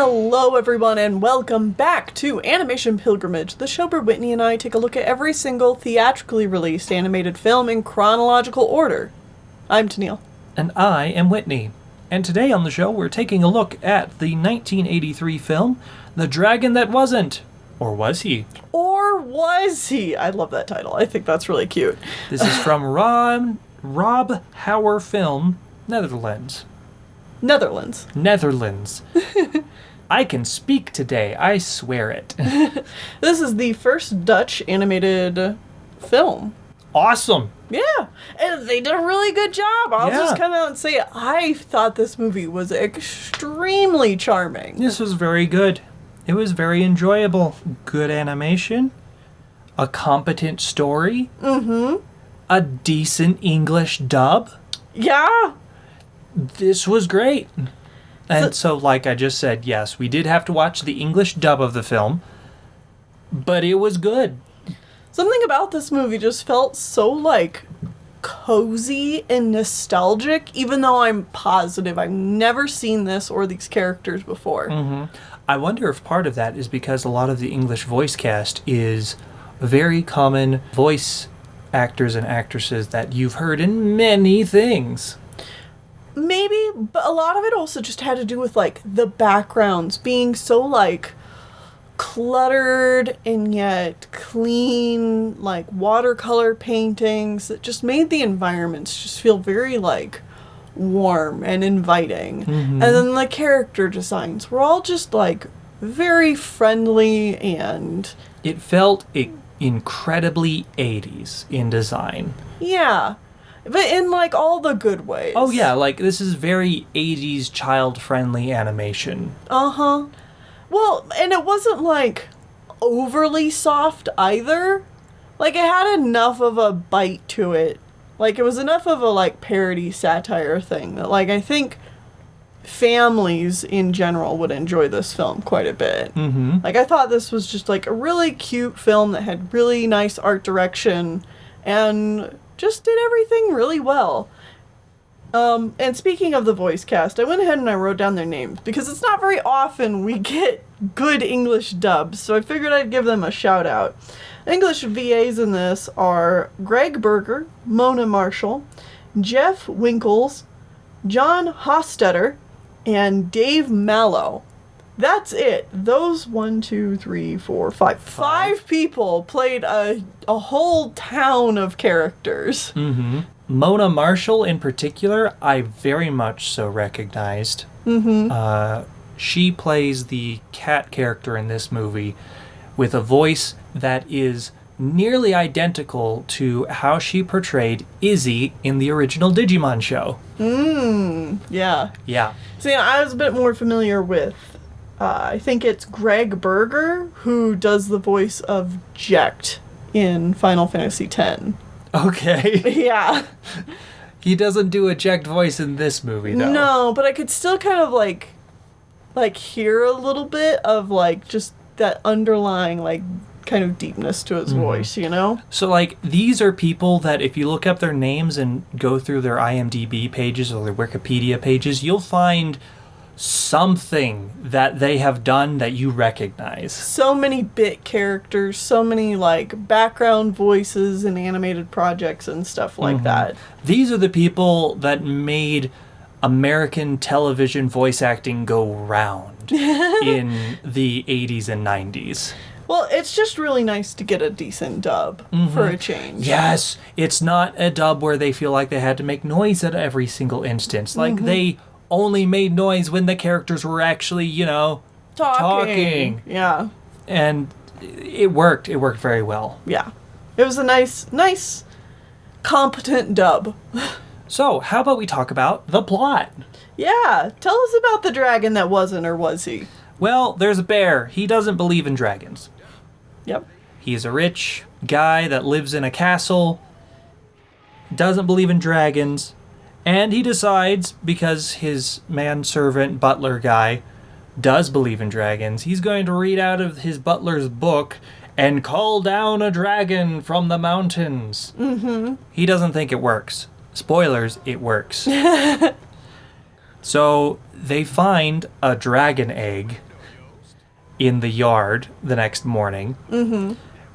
Hello everyone and welcome back to Animation Pilgrimage, the show where Whitney and I take a look at every single theatrically released animated film in chronological order. I'm Tennille. And I am Whitney. And today on the show we're taking a look at the 1983 film, The Dragon That Wasn't. Or was he? Or was he? I love that title. I think that's really cute. This is from Rob Hauer Film, Netherlands. Netherlands. I can speak today, I swear it. This is the first Dutch animated film. Awesome. Yeah, and they did a really good job. I'll just come out and say it. I thought this movie was extremely charming. This was very good. It was very enjoyable. Good animation. A competent story. Mm-hmm. A decent English dub. Yeah. This was great. And so, like I just said, yes, we did have to watch the English dub of the film, but it was good. Something about this movie just felt so, cozy and nostalgic, even though I'm positive I've never seen this or these characters before. Mm-hmm. I wonder if part of that is because a lot of the English voice cast is very common voice actors and actresses that you've heard in many things. Maybe, but a lot of it also just had to do with, the backgrounds being so, cluttered and yet clean, watercolor paintings that just made the environments just feel very, warm and inviting. Mm-hmm. And then the character designs were all just, very friendly and... It felt incredibly 80s in design. Yeah. But in, all the good ways. Oh, yeah, this is very 80s child-friendly animation. Uh-huh. Well, and it wasn't, overly soft either. It had enough of a bite to it. It was enough of a, parody satire thing that, I think families in general would enjoy this film quite a bit. Mm-hmm. I thought this was just, a really cute film that had really nice art direction and just did everything really well. And speaking of the voice cast, I went ahead and I wrote down their names because it's not very often we get good English dubs, so I figured I'd give them a shout out. English VAs in this are Greg Berger, Mona Marshall, Jeff Winkles, John Hostetter, and Dave Mallow. That's it. Those 5 people played a whole town of characters. Mm-hmm. Mona Marshall, in particular, I very much so recognized. Mm-hmm. She plays the cat character in this movie with a voice that is nearly identical to how she portrayed Izzy in the original Digimon show. Yeah. Yeah. See, I was a bit more familiar with... I think it's Greg Berger who does the voice of Jecht in Final Fantasy X. Okay. Yeah. He doesn't do a Jecht voice in this movie, though. No, but I could still kind of, hear a little bit of, just that underlying, kind of deepness to his voice, you know? So, these are people that if you look up their names and go through their IMDb pages or their Wikipedia pages, you'll find something that they have done that you recognize. So many bit characters, so many background voices in animated projects and stuff like that. These are the people that made American television voice acting go round in the 80s and 90s. Well, it's just really nice to get a decent dub for a change. Yes, it's not a dub where they feel like they had to make noise at every single instance. They only made noise when the characters were actually, talking. Yeah. And it worked. It worked very well. Yeah. It was a nice, competent dub. So, how about we talk about the plot? Yeah. Tell us about the dragon that wasn't, or was he? Well, there's a bear. He doesn't believe in dragons. Yep. He's a rich guy that lives in a castle, doesn't believe in dragons. And he decides, because his manservant butler guy does believe in dragons, he's going to read out of his butler's book and call down a dragon from the mountains. Mm-hmm. He doesn't think it works. Spoilers, it works. So they find a dragon egg in the yard the next morning. Mm-hmm.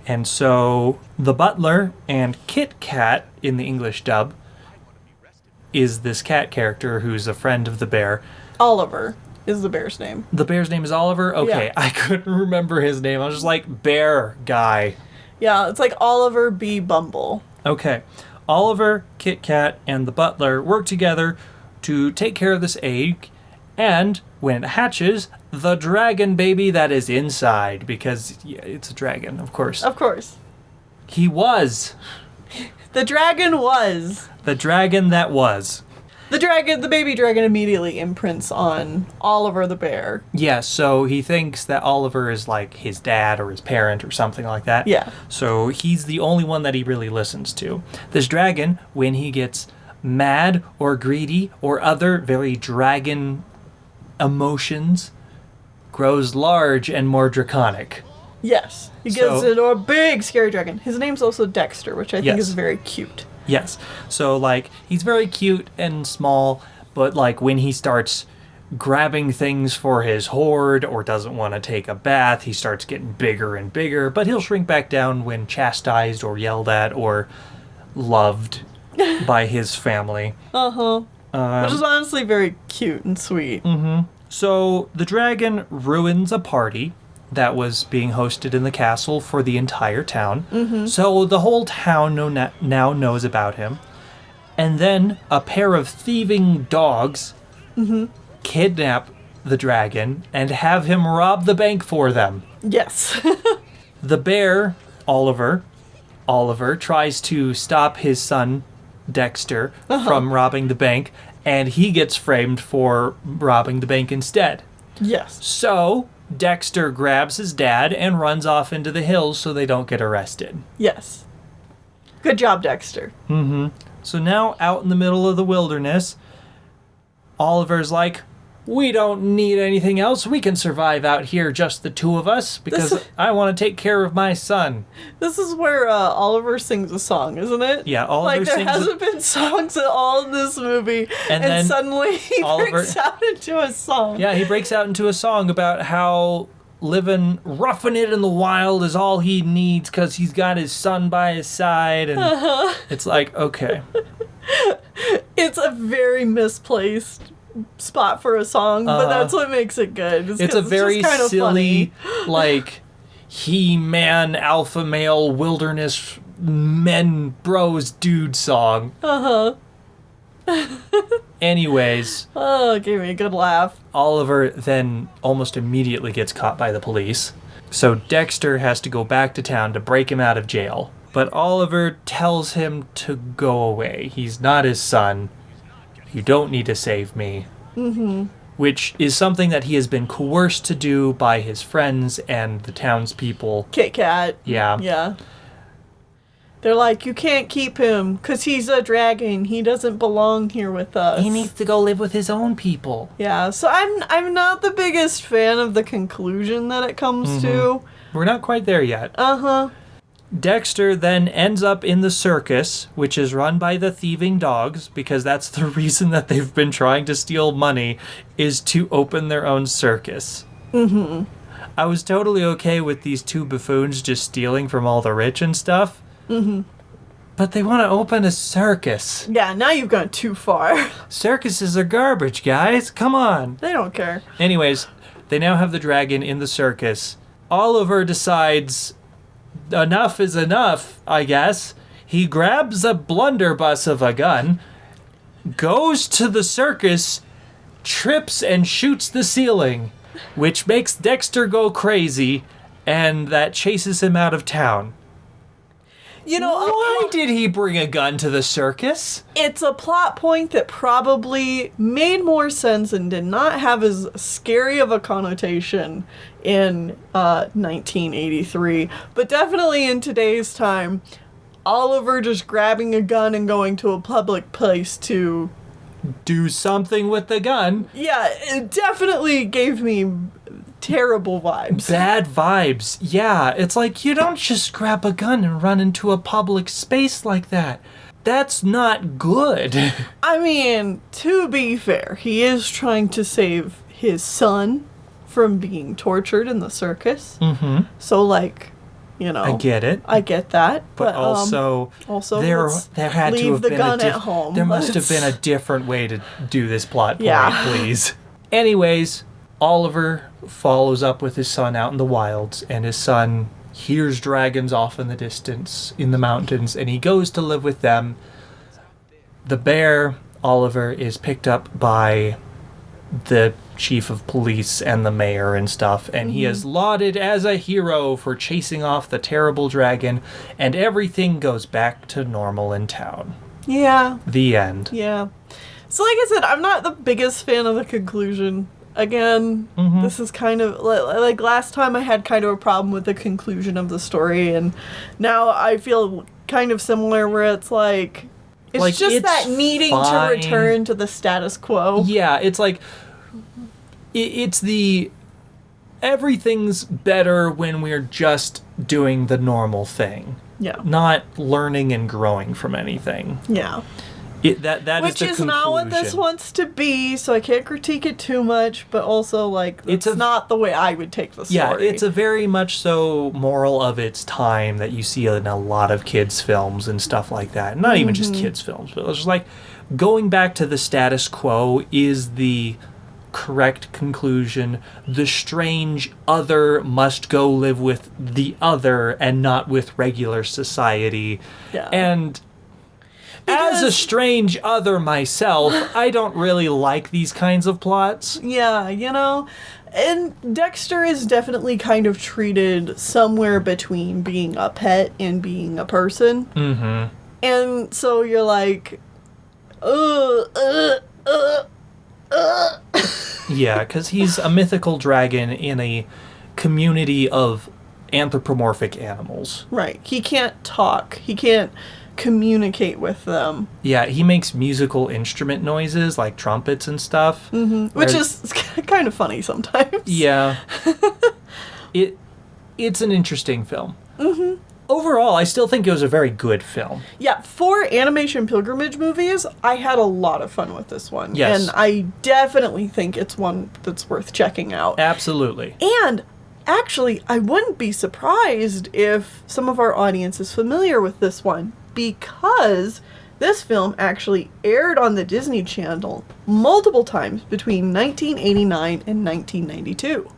And so the butler and Kit Kat in the English dub is this cat character who's a friend of the bear. Oliver is the bear's name. The bear's name is Oliver? Okay, yeah. I couldn't remember his name. I was just like, bear guy. Yeah, it's like Oliver B. Bumble. Okay. Oliver, Kit Kat, and the butler work together to take care of this egg, and when it hatches, the dragon baby that is inside, because it's a dragon, of course. Of course. He was. The dragon was. The dragon that was. The baby dragon immediately imprints on Oliver the bear. Yeah, so he thinks that Oliver is like his dad or his parent or something like that. Yeah. So he's the only one that he really listens to. This dragon, when he gets mad or greedy or other very dragon emotions, grows large and more draconic. Yes. He gets into a big scary dragon. His name's also Dexter, which I think is very cute. Yes. So, like, he's very cute and small, but, like, when he starts grabbing things for his hoard or doesn't want to take a bath, he starts getting bigger and bigger, but he'll shrink back down when chastised or yelled at or loved by his family. Uh-huh. Which is honestly very cute and sweet. Mm-hmm. So, the dragon ruins a party that was being hosted in the castle for the entire town. Mm-hmm. So the whole town now knows about him. And then a pair of thieving dogs kidnap the dragon and have him rob the bank for them. Yes. The bear, Oliver, tries to stop his son, Dexter, from robbing the bank, and he gets framed for robbing the bank instead. Yes. So Dexter grabs his dad and runs off into the hills so they don't get arrested. Yes. Good job, Dexter. Mm-hmm. So now, out in the middle of the wilderness, Oliver's like, we don't need anything else. We can survive out here, just the two of us, because I want to take care of my son. This is where Oliver sings a song, isn't it? Yeah, Oliver sings. Like, there hasn't been songs at all in this movie, and then suddenly he breaks out into a song. Yeah, he breaks out into a song about how roughing it in the wild is all he needs because he's got his son by his side, and it's like, okay. It's a very misplaced spot for a song, but that's what makes it good. It's a very silly, like, He-Man, alpha male, wilderness, men, bros, dude song. Anyways. Oh, it gave me a good laugh. Oliver then almost immediately gets caught by the police. So Dexter has to go back to town to break him out of jail. But Oliver tells him to go away. He's not his son. You don't need to save me. Mm-hmm. Which is something that he has been coerced to do by his friends and the townspeople. Kit Kat. Yeah. Yeah. They're like, you can't keep him because he's a dragon. He doesn't belong here with us. He needs to go live with his own people. Yeah, so I'm not the biggest fan of the conclusion that it comes to. We're not quite there yet. Uh-huh. Dexter then ends up in the circus, which is run by the thieving dogs, because that's the reason that they've been trying to steal money, is to open their own circus. Mm-hmm. I was totally okay with these two buffoons just stealing from all the rich and stuff. Mm-hmm. But they want to open a circus. Yeah, now you've gone too far. Circuses are garbage, guys. Come on. They don't care. Anyways, they now have the dragon in the circus. Oliver decides enough is enough, I guess. He grabs a blunderbuss of a gun, goes to the circus, trips and shoots the ceiling, which makes Dexter go crazy, and that chases him out of town. You know, why did he bring a gun to the circus? It's a plot point that probably made more sense and did not have as scary of a connotation in 1983. But definitely in today's time, Oliver just grabbing a gun and going to a public place to do something with the gun. Yeah, it definitely gave me terrible vibes. Bad vibes. Yeah, it's like you don't just grab a gun and run into a public space like that. That's not good. I mean, to be fair, he is trying to save his son from being tortured in the circus. Mm-hmm. So, like, you know, I get it. I get that, But also there had to leave have the been gun at home. There must have been a different way to do this plot point, Yeah. please. Anyways, Oliver follows up with his son out in the wilds, and his son hears dragons off in the distance in the mountains, and he goes to live with them. The bear, Oliver, is picked up by the chief of police and the mayor and stuff, and he is lauded as a hero for chasing off the terrible dragon, and everything goes back to normal in town. Yeah. The end. Yeah. So, like I said, I'm not the biggest fan of the conclusion. Again, this is kind of like last time I had kind of a problem with the conclusion of the story, and now I feel kind of similar where it's like it's just it's that needing fine. to return to the status quo. Yeah, it's like it's the everything's better when we're just doing the normal thing, Yeah. not learning and growing from anything. Yeah. That Which is is the not what this conclusion. wants to be, so I can't critique it too much, but also, like, it's not the way I would take the story. Yeah, it's a very much so moral of its time that you see in a lot of kids' films and stuff like that. Not even just kids' films, but it's just like going back to the status quo is the correct conclusion. The strange other must go live with the other and not with regular society. Yeah. And as a strange other myself, I don't really like these kinds of plots. Yeah, you know, and Dexter is definitely kind of treated somewhere between being a pet and being a person. Mm-hmm. And so you're like, Yeah, because he's a mythical dragon in a community of anthropomorphic animals. Right. He can't talk. He can't communicate with them. Yeah, he makes musical instrument noises like trumpets and stuff. Mm-hmm. Which is kind of funny sometimes. Yeah. It's an interesting film. Mm-hmm. Overall, I still think it was a very good film. Yeah, for Animation Pilgrimage movies, I had a lot of fun with this one. Yes. And I definitely think it's one that's worth checking out. Absolutely. And actually, I wouldn't be surprised if some of our audience is familiar with this one, because this film actually aired on the Disney Channel multiple times between 1989 and 1992.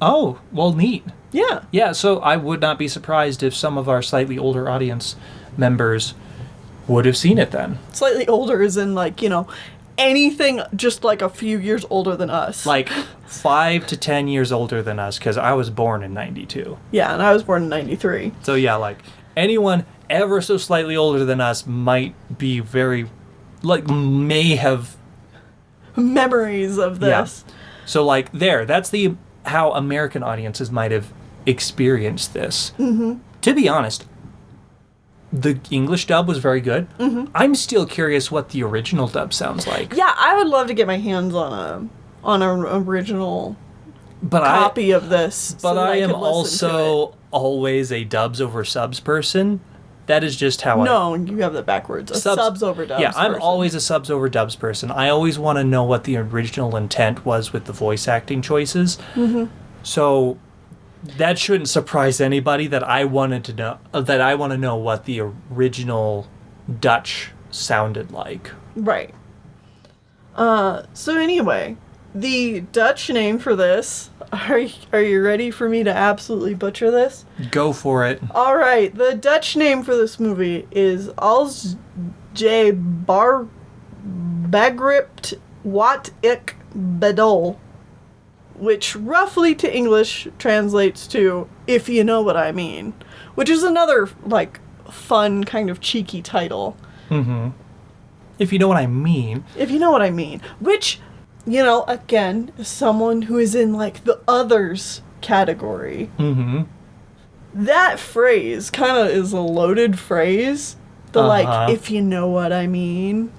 Oh, well, neat. Yeah. Yeah, so I would not be surprised if some of our slightly older audience members would have seen it then. Slightly older is in, like, you know, anything just like a few years older than us. Like 5 to 10 years older than us, because I was born in 92. Yeah, and I was born in 93. So yeah, like anyone ever so slightly older than us might be very, like, may have. Memories of this. Yeah. So like that's how American audiences might have experienced this. Mm-hmm. To be honest, the English dub was very good. Mm-hmm. I'm still curious what the original dub sounds like. Yeah, I would love to get my hands on an original copy of this. But so I am could listen to also always a dubs over subs person. That is just how No, you have that backwards. A subs over dubs. Yeah, I'm person. always a subs over dubs person. I always want to know what the original intent was with the voice acting choices. Mm-hmm. So that shouldn't surprise anybody that I want to know what the original Dutch sounded like. Right. So anyway, the Dutch name for this. Are you ready for me to absolutely butcher this? Go for it. All right. The Dutch name for this movie is Als J Bar Begript Wat Ik Bedoel, which roughly to English translates to "If You Know What I Mean," which is another, like, fun kind of cheeky title. Mm-hmm. If you know what I mean. If you know what I mean. Which, you know, again, someone who is in, like, the others category. Mm-hmm. That phrase kind of is a loaded phrase. The, like, if you know what I mean.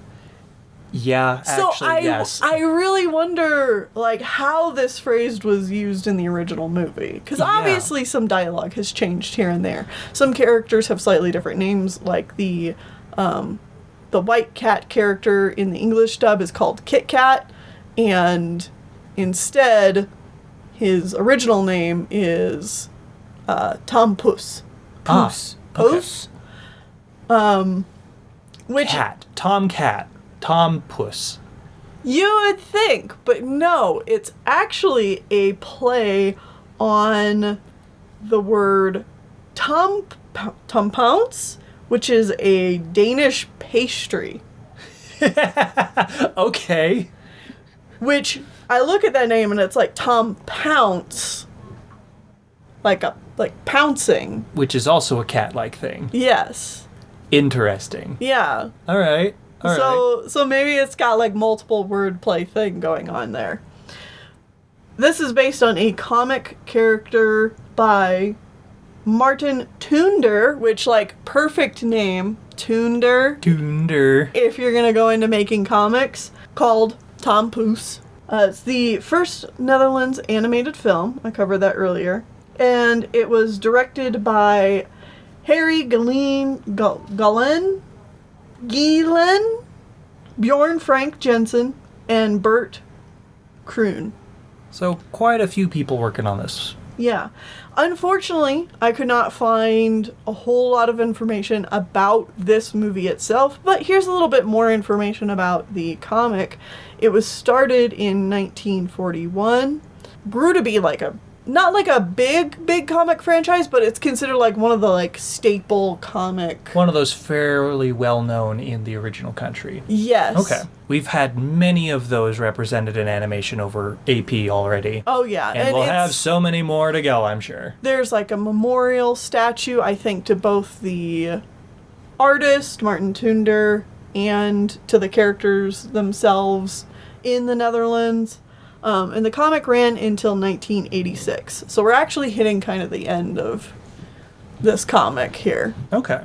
Yeah, actually, yes. I really wonder, like, how this phrase was used in the original movie. Because obviously some dialogue has changed here and there. Some characters have slightly different names, like the white cat character in the English dub is called Kit Kat, and instead his original name is Tom Puss. Puss. Okay. Puss. Which Cat. Tom Cat. Tom Puss. you would think, but no, it's actually a play on the word Pounce, which is a Danish pastry. Okay. Which I look at that name and it's like Tom Pounce, like pouncing. Which is also a cat-like thing. Yes. Interesting. Yeah. All right. All right. So maybe it's got like multiple wordplay thing going on there. This is based on a comic character by Martin Tunder, which like perfect name, Tunder. Tunder. If you're gonna go into making comics, called Tom Poes. It's the first Netherlands animated film. I covered that earlier. And it was directed by Harry Gillen, Bjorn Frank Jensen, and Bert Kroon. So quite a few people working on this. Yeah. Unfortunately, I could not find a whole lot of information about this movie itself, but here's a little bit more information about the comic. It was started in 1941, grew to be like not like a big comic franchise, but it's considered like one of the like staple comic. One of those fairly well known in the original country. Yes. Okay. We've had many of those represented in animation over AP already. Oh yeah. And we'll have so many more to go, I'm sure. There's like a memorial statue, I think, to both the artist, Martin Tunder, and to the characters themselves in the Netherlands. And the comic ran until 1986. So we're actually hitting kind of the end of this comic here. Okay.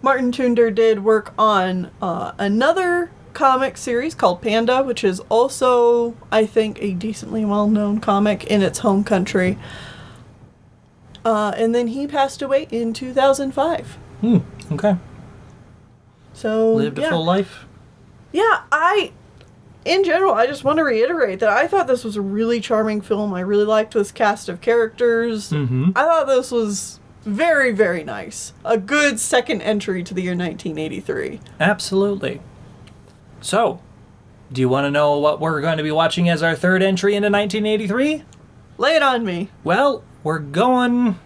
Martin Tunder did work on another comic series called Panda, which is also, I think, a decently well-known comic in its home country. And then he passed away in 2005. Okay. So, Lived a full life? Yeah, in general, I just want to reiterate that I thought this was a really charming film. I really liked this cast of characters. Mm-hmm. I thought this was very, very nice. A good second entry to the year 1983. Absolutely. So, do you want to know what we're going to be watching as our third entry into 1983? Lay it on me. Well, we're going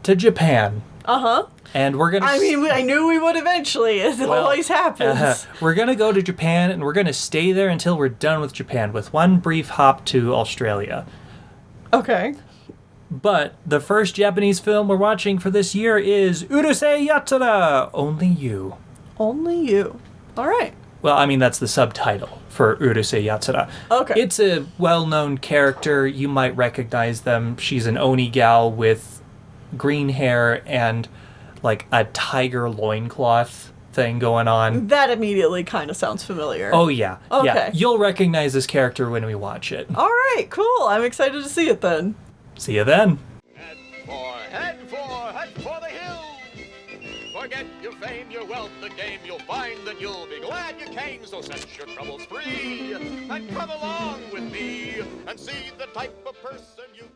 to Japan. Uh-huh. And we're going to... I mean, I knew we would eventually. It always happens. We're going to go to Japan, and we're going to stay there until we're done with Japan, with one brief hop to Australia. Okay. But the first Japanese film we're watching for this year is Urusei Yatsura, Only You. Only You. All right. Well, I mean, that's the subtitle for Urusei Yatsura. Okay. It's a well-known character. You might recognize them. She's an oni gal with green hair and like a tiger loincloth thing going on. That immediately kind of sounds familiar. Oh, yeah. Okay. Yeah. You'll recognize this character when we watch it. All right, cool. I'm excited to see it then. See you then. Head for the hills. Forget your fame, your wealth, the game. You'll find that you'll be glad you came. So set your troubles free and come along with me and see the type of person you